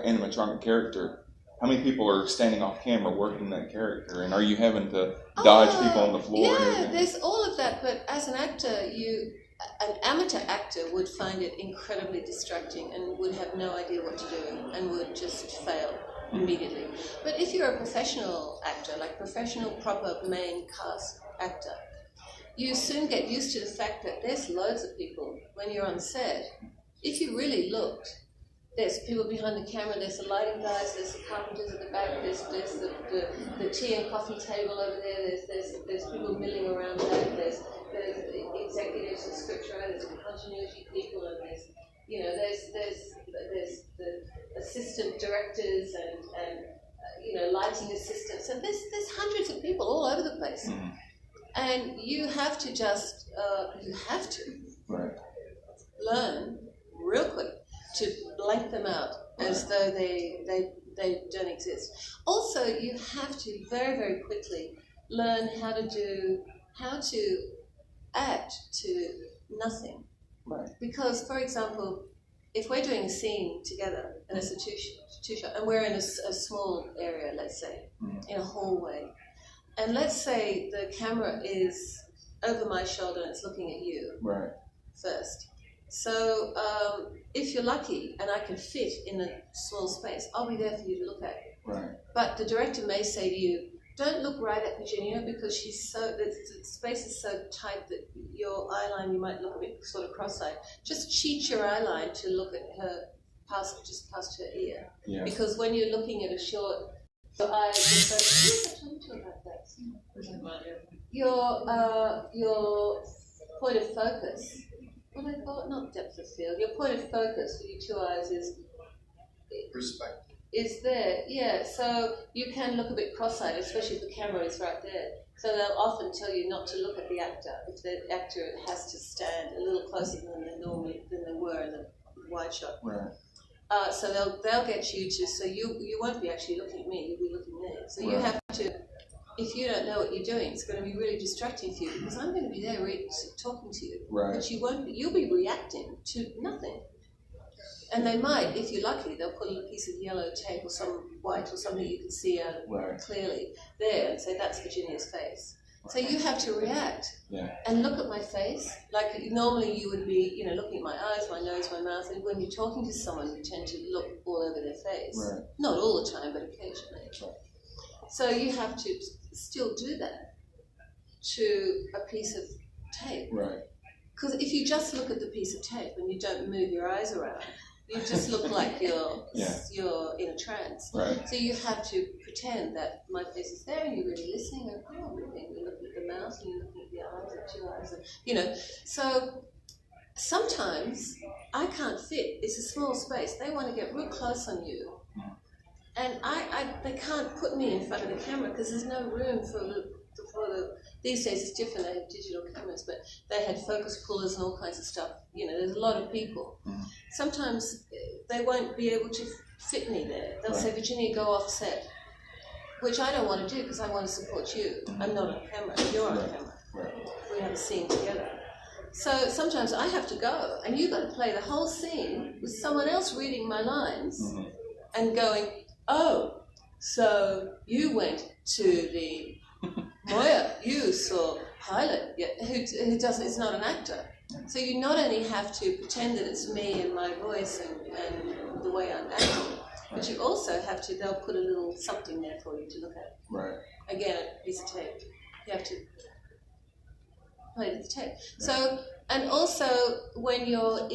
animatronic character, how many people are standing off camera working that character, and are you having to dodge people on the floor? Yeah, there's all of that, but as an actor, an amateur actor would find it incredibly distracting and would have no idea what to do and would just fail immediately. But if you're a professional actor, like professional, proper main cast actor, you soon get used to the fact that there's loads of people when you're on set. If you really looked, there's people behind the camera, there's the lighting guys, there's the carpenters at the back, there's the tea and coffee table over there, there's people milling around that, there's the executives and scriptwriters and continuity people, and there's the assistant directors and lighting assistants, and there's hundreds of people all over the place, and you have to just learn real quick to blank them out as though they don't exist. Also, you have to very, very quickly learn how to act to nothing. Right. Because, for example, if we're doing a scene together and it's a two shot, and we're in a small area, let's say, in a hallway, and let's say the camera is over my shoulder and it's looking at you first. So if you're lucky and I can fit in a small space, I'll be there for you to look at. Right. But the director may say to you, don't look right at Virginia because the space is so tight that your eye line, you might look a bit sort of cross-eyed. Just cheat your eye line to look at her just past her ear. Yeah. Because when you're looking at a short, your eyes are so... I told you about that. Your point of focus, what do they call it? Not depth of field. Your point of focus for your two eyes is... Perspective. Is there, yeah. So you can look a bit cross-eyed, especially if the camera is right there. So they'll often tell you not to look at the actor if the actor has to stand a little closer than they were in the wide shot. Right. So they'll get you to, so you won't be actually looking at me, you'll be looking there. So you have to, if you don't know what you're doing, it's going to be really distracting for you because I'm going to be there talking to you. Right. But you won't be, you'll be reacting to nothing. And they might, if you're lucky, they'll put a piece of yellow tape or some white or something you can see out clearly there and say, that's Virginia's face. So you have to react and look at my face. Like normally you would be, looking at my eyes, my nose, my mouth. And when you're talking to someone, you tend to look all over their face. Right. Not all the time, but occasionally. Right. So you have to still do that to a piece of tape. Right. Because if you just look at the piece of tape and you don't move your eyes around, you just look like you're in a trance. Right. So you have to pretend that my face is there and you're really listening and really, you're looking at the mouth and you're looking at the eyes and two eyes and, So sometimes I can't fit. It's a small space. They want to get real close on you. And they can't put me in front of the camera because there's no room for these days it's different, they have digital cameras, but they had focus pullers and all kinds of stuff. There's a lot of people. Sometimes they won't be able to fit me there. They'll say, Virginia, go off set, which I don't want to do because I want to support you. I'm not on camera, you're on camera. We have a scene together. So sometimes I have to go, and you've got to play the whole scene with someone else reading my lines and going, oh, so you went to the Moya, you saw Pilot, who doesn't, is not an actor. So you not only have to pretend that it's me and my voice and the way I'm acting, but you also have to, they'll put a little something there for you to look at. Right. Again, a piece of tape. You have to play with the tape. So, and also when you're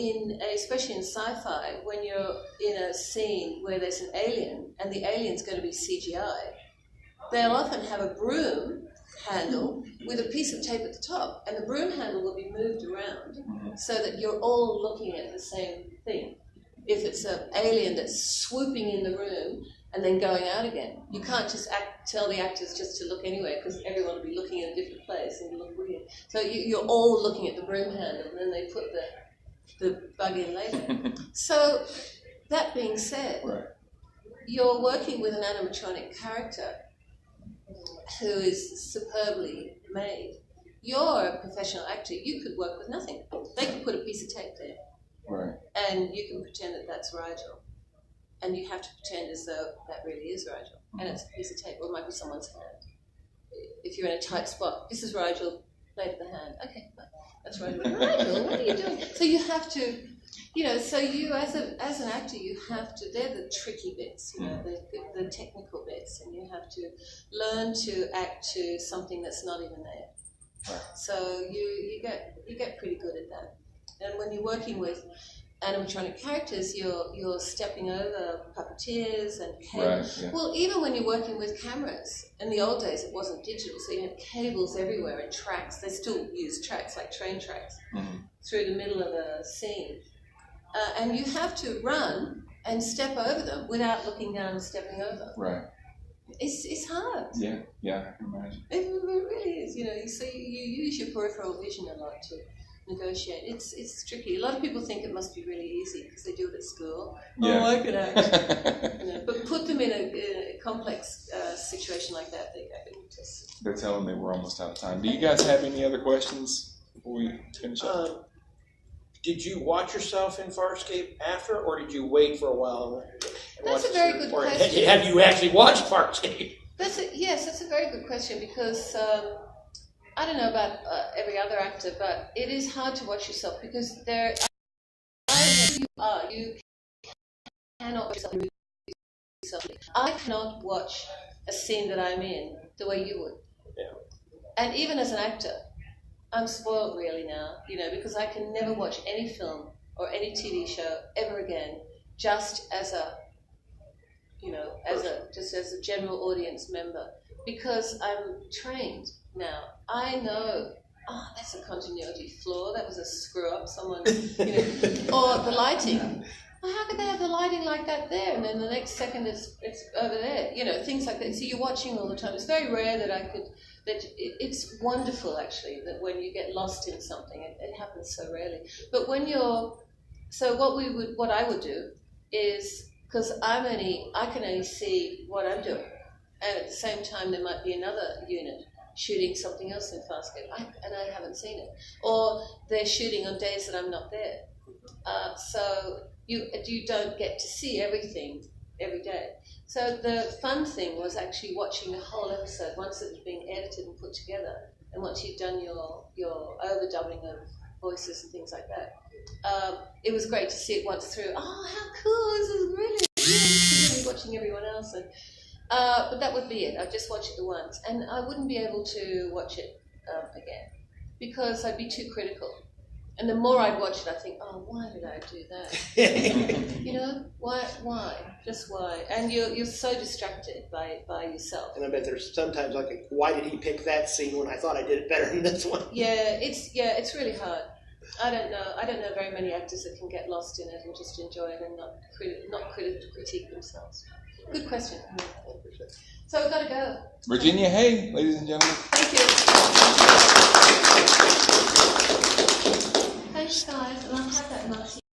especially in sci-fi, when you're in a scene where there's an alien and the alien's going to be CGI, they'll often have a broom handle with a piece of tape at the top, and the broom handle will be moved around so that you're all looking at the same thing. If it's an alien that's swooping in the room and then going out again, you can't just tell the actors just to look anywhere because everyone will be looking in a different place and you look weird. So you're all looking at the broom handle, and then they put the bug in later. So that being said, you're working with an animatronic character who is superbly made. You're a professional actor. You could work with nothing. They could put a piece of tape there. Right. And you can pretend that that's Rigel. And you have to pretend as though that really is Rigel. And it's a piece of tape, or it might be someone's hand. If you're in a tight spot, this is Rigel, play to the hand. Okay, that's Rigel. Rigel, what are you doing? So you have to, so you as an actor, you have to, they're the tricky bits, the technical bits, and you have to learn to act to something that's not even there. Right. So you get pretty good at that. And when you're working with animatronic characters, you're stepping over puppeteers and cables. Right, yeah. Well, even when you're working with cameras, in the old days it wasn't digital, so you had cables everywhere and tracks. They still use tracks, like train tracks, through the middle of a scene. And you have to run and step over them without looking down and stepping over. Right. It's hard. Yeah, I can imagine. It really is. So you use your peripheral vision a lot to negotiate. It's tricky. A lot of people think it must be really easy because they do it at school. Yeah. Oh, I could act. But put them in a complex situation like that, They're telling me we're almost out of time. Do you guys have any other questions before we finish up? Did you watch yourself in Farscape after, or did you wait for a while? That's a very good question. Have you actually watched Farscape? Yes, that's a very good question because I don't know about every other actor, but it is hard to watch yourself because you cannot watch yourself. I cannot watch a scene that I'm in the way you would. Yeah. And even as an actor, I'm spoiled really now, because I can never watch any film or any TV show ever again, just as a general audience member, because I'm trained now. I know, that's a continuity flaw. That was a screw up. Someone, or the lighting. Well, how could they have the lighting like that there, and then the next second it's over there? Things like that. So you're watching all the time. It's very rare that it's wonderful actually that when you get lost in something, it happens so rarely. But when what I would do is, because I can only see what I'm doing, and at the same time there might be another unit shooting something else in Farscape, and I haven't seen it, or they're shooting on days that I'm not there. So you don't get to see everything every day. So the fun thing was actually watching the whole episode once it was being edited and put together, and once you've done your overdubbing of voices and things like that. It was great to see it once through. Oh, how cool! This is really watching everyone else, but that would be it. I'd just watch it the once, and I wouldn't be able to watch it again because I'd be too critical. And the more I'd watch it, I'd think, oh, why did I do that? Why? Just why? And you're so distracted by yourself. And I bet there's sometimes like, why did he pick that scene when I thought I did it better than this one? Yeah, it's really hard. I don't know very many actors that can get lost in it and just enjoy it and not critique themselves. Good question. So we've got to go. Virginia Hay, ladies and gentlemen. Thank you. Thanks, guys. And I'll have that Marcy.